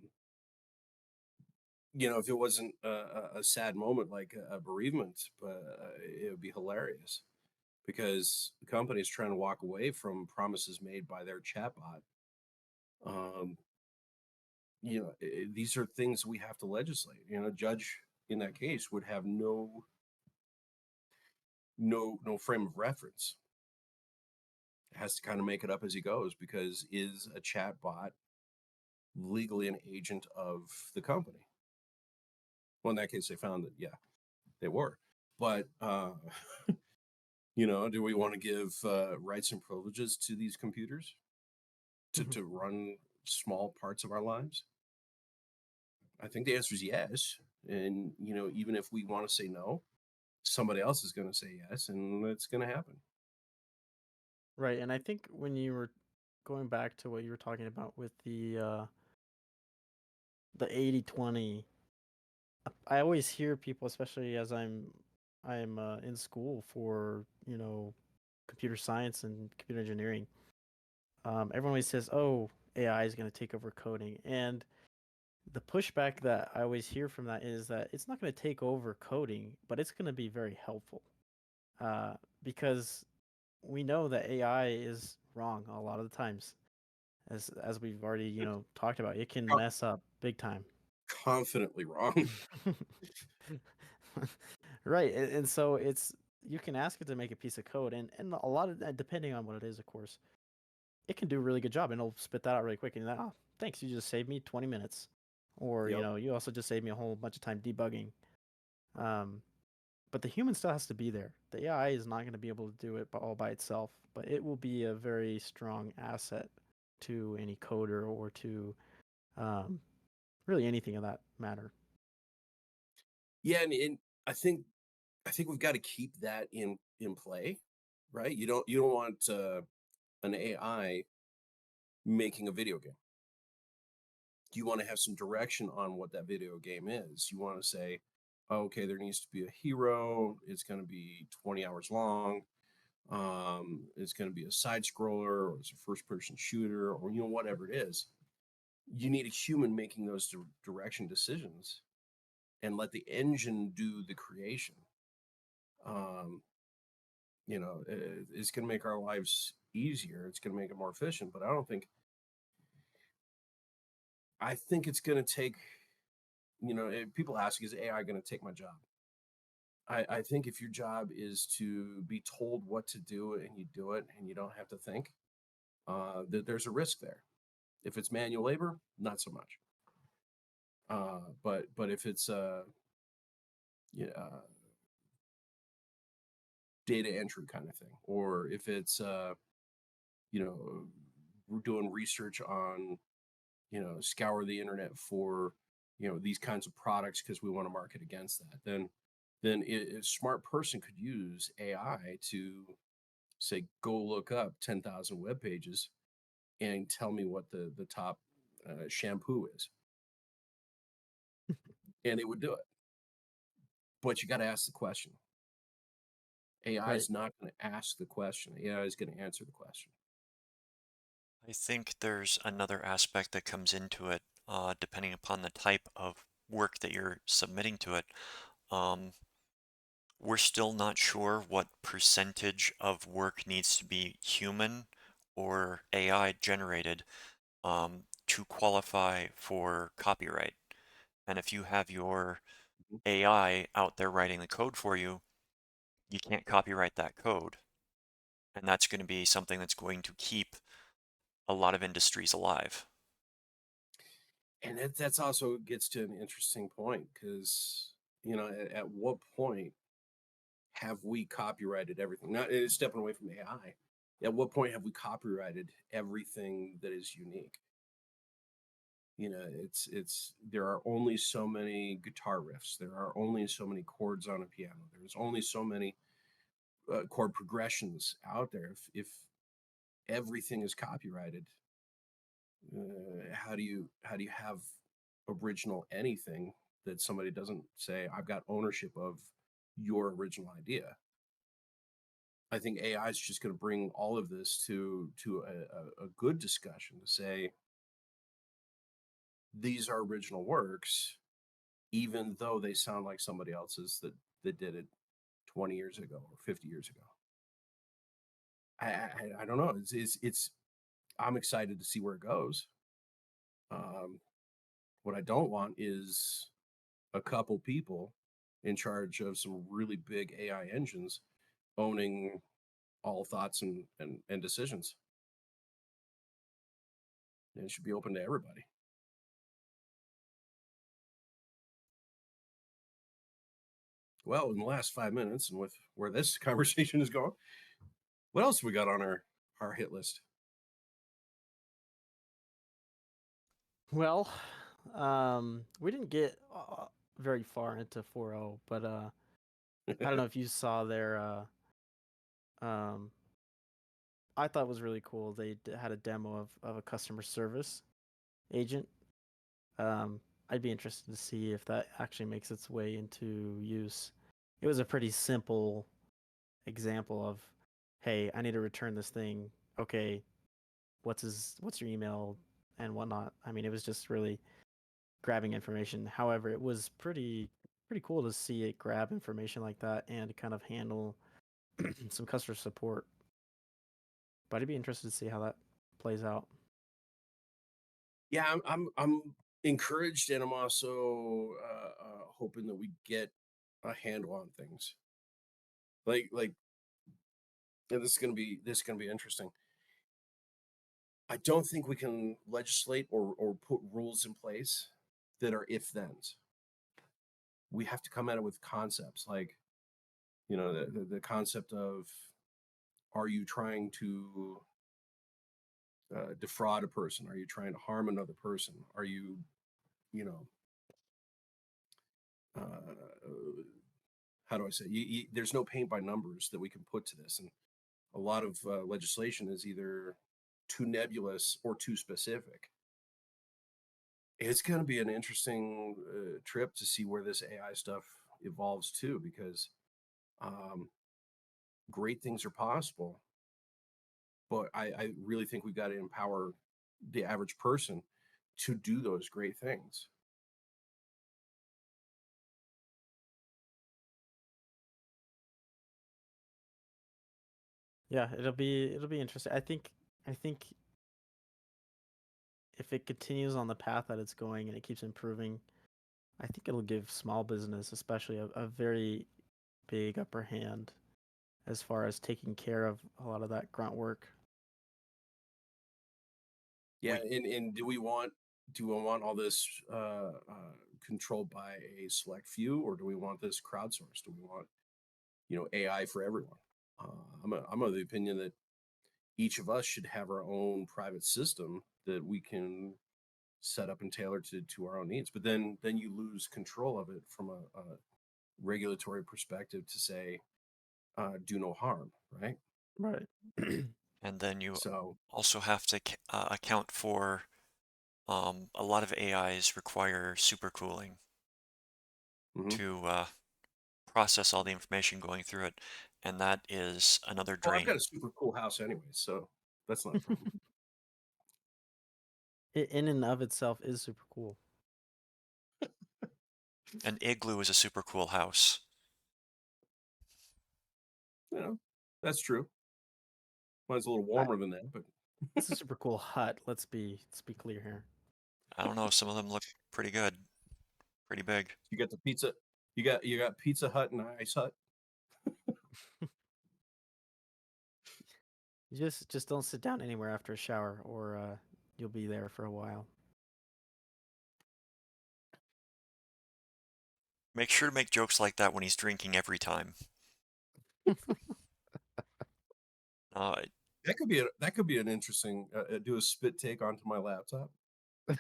if it wasn't a sad moment like a bereavement, but it would be hilarious because the company is trying to walk away from promises made by their chatbot. Um, these are things we have to legislate. Judge in that case would have no frame of reference. Has to kind of make it up as he goes because is a chatbot legally an agent of the company? Well, in that case, they found that yeah, they were. But do we want to give rights and privileges to these computers to Mhm. to run small parts of our lives? I think the answer is yes. And even if we want to say no, somebody else is going to say yes, and it's going to happen. Right, and I think when you were going back to what you were talking about with the 80/20, I always hear people, especially as I'm in school for, computer science and computer engineering. Everyone always says, "Oh, AI is going to take over coding," and the pushback that I always hear from that is that it's not going to take over coding, but it's going to be very helpful. Because we know that AI is wrong a lot of the times, as we've already talked about. It can Co- mess up big time. Confidently wrong. Right, and so it's you can ask it to make a piece of code, and a lot of that, depending on what it is, of course, it can do a really good job, and it'll spit that out really quick. And you're like, oh, thanks, you just saved me 20 minutes, or Yep. you also just saved me a whole bunch of time debugging. Um, but the human still has to be there. The AI is not going to be able to do it all by itself, but it will be a very strong asset to any coder or to um, really anything of that matter. Yeah, and I think I think we've got to keep that in play, right? You don't want an AI making a video game. You want to have some direction on what that video game is. You want to say, okay, there needs to be a hero. It's going to be 20 hours long. It's going to be a side scroller, or it's a first person shooter, or whatever it is. You need a human making those direction decisions and let the engine do the creation. Um, it's going to make our lives easier. It's going to make it more efficient. But I think it's going to take. People ask, is AI going to take my job? I think if your job is to be told what to do and you do it and you don't have to think, that there's a risk there. If it's manual labor, not so much. But if it's yeah, data entry kind of thing, or if it's you know we're doing research on scour the internet for these kinds of products because we want to market against that, then a smart person could use AI to say go look up 10,000 web pages and tell me what the top shampoo is, and it would do it. But you got to ask the question. AI Right. is not going to ask the question. AI is going to answer the question. I think there's another aspect that comes into it, depending upon the type of work that you're submitting to it. Um, we're still not sure what percentage of work needs to be human or AI generated to qualify for copyright. And if you have your Mhm. AI out there writing the code for you, you can't copyright that code. And that's going to be something that's going to keep a lot of industries alive. And that's also gets to an interesting point because at what point have we copyrighted everything? Not stepping away from AI. At what point have we copyrighted everything that is unique? It's there are only so many guitar riffs. There are only so many chords on a piano. There's only so many chord progressions out there. If everything is copyrighted, how do you have original anything that somebody doesn't say, I've got ownership of your original idea. I think AI is just going to bring all of this to a good discussion to say these are original works, even though they sound like somebody else's that did it 20 years ago or 50 years ago. I don't know. It's I'm excited to see where it goes. Um, what I don't want is a couple people in charge of some really big AI engines owning all thoughts and decisions. And it should be open to everybody. Well, in the last 5 minutes, and with where this conversation is going, what else we got on our hit list? Well, we didn't get very far into 4.0, but I don't know if you saw their I thought it was really cool. They had a demo of a customer service agent. I'd be interested to see if that actually makes its way into use. It was a pretty simple example of, hey, I need to return this thing. Okay, what's your email and whatnot. I mean, it was just really grabbing information. However, it was pretty cool to see it grab information like that and kind of handle some customer support. But I'd be interested to see how that plays out. Yeah, I'm encouraged, and I'm also hoping that we get a handle on things. Like, and this is gonna be interesting. I don't think we can legislate or put rules in place that are if thens. We have to come at it with concepts like, the concept of, are you trying to defraud a person? Are you trying to harm another person? Are you, you know, how do I say? There's no paint by numbers that we can put to this, and a lot of legislation is either too nebulous or too specific. It's going to be an interesting trip to see where this AI stuff evolves to, because um, great things are possible, but I really think we've got to empower the average person to do those great things. Yeah, it'll be interesting. I think if it continues on the path that it's going and it keeps improving, I think it'll give small business, especially a very big upper hand as far as taking care of a lot of that grunt work. Yeah, We and do we want all this controlled by a select few, or do we want this crowdsourced? Do we want AI for everyone? I'm of the opinion that each of us should have our own private system that we can set up and tailor to our own needs. But then you lose control of it from a regulatory perspective to say do no harm, right? Right. and then you So also have to account for a lot of AIs require supercooling mhm. to process all the information going through it, and that is another Well, I've got drain. a super cool house anyway, so that's not a problem. It in and of itself is super cool. An igloo is a super cool house. That's true. Mine's a little I, warmer than that, but it's a super cool hut. Let's be clear here. I don't know, some of them look pretty good, pretty big. you got the pizza. You got Pizza Hut and Ice Hut. You just don't sit down anywhere after a shower, or you'll be there for a while. Make sure to make jokes like that when he's drinking every time. Uh, That could be an interesting do a spit take onto my laptop. You've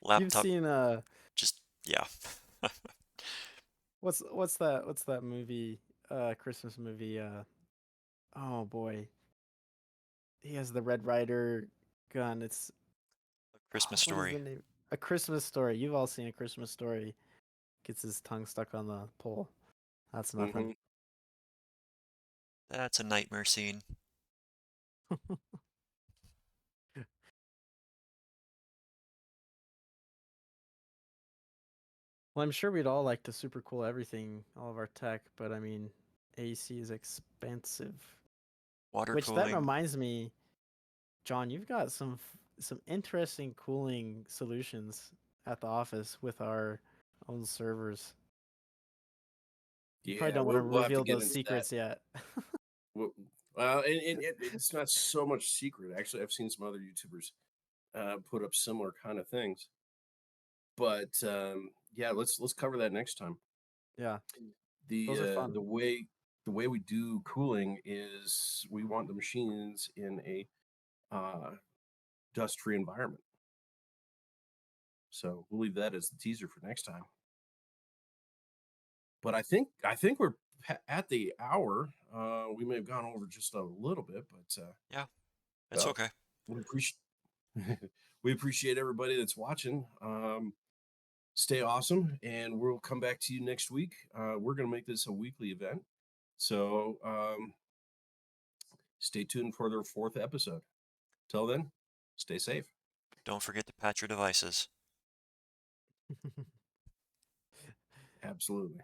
laptop, seen just, yeah. what's that movie, Christmas movie, oh boy, he has the Red Ryder gun. It's Christmas what is the story. name? A Christmas Story. You've all seen A Christmas Story. Gets his tongue stuck on the pole. That's nothing. Hmm. That's a nightmare scene. Well, I'm sure we'd all like to super cool everything, all of our tech, but I mean, AC is expensive. Water Which that cooling. reminds me, John, you've got some interesting cooling solutions at the office with our own servers. You probably Yeah, don't want to we'll have to reveal get those into that. secrets yet. Well, it's not so much secret. Actually, I've seen some other YouTubers put up similar kind of things. But yeah, let's cover that next time. Yeah, The those are uh, fun. the way the way we do cooling is we want the machines in a uh, dust-free environment. So we'll leave that as the teaser for next time. But I think we're at the hour. We may have gone over just a little bit, but Yeah, it's well, okay. we appreciate we appreciate everybody that's watching. Stay awesome, and we'll come back to you next week. We're going to make this a weekly event, so stay tuned for their fourth episode. Till then, stay safe. Don't forget to patch your devices. Absolutely.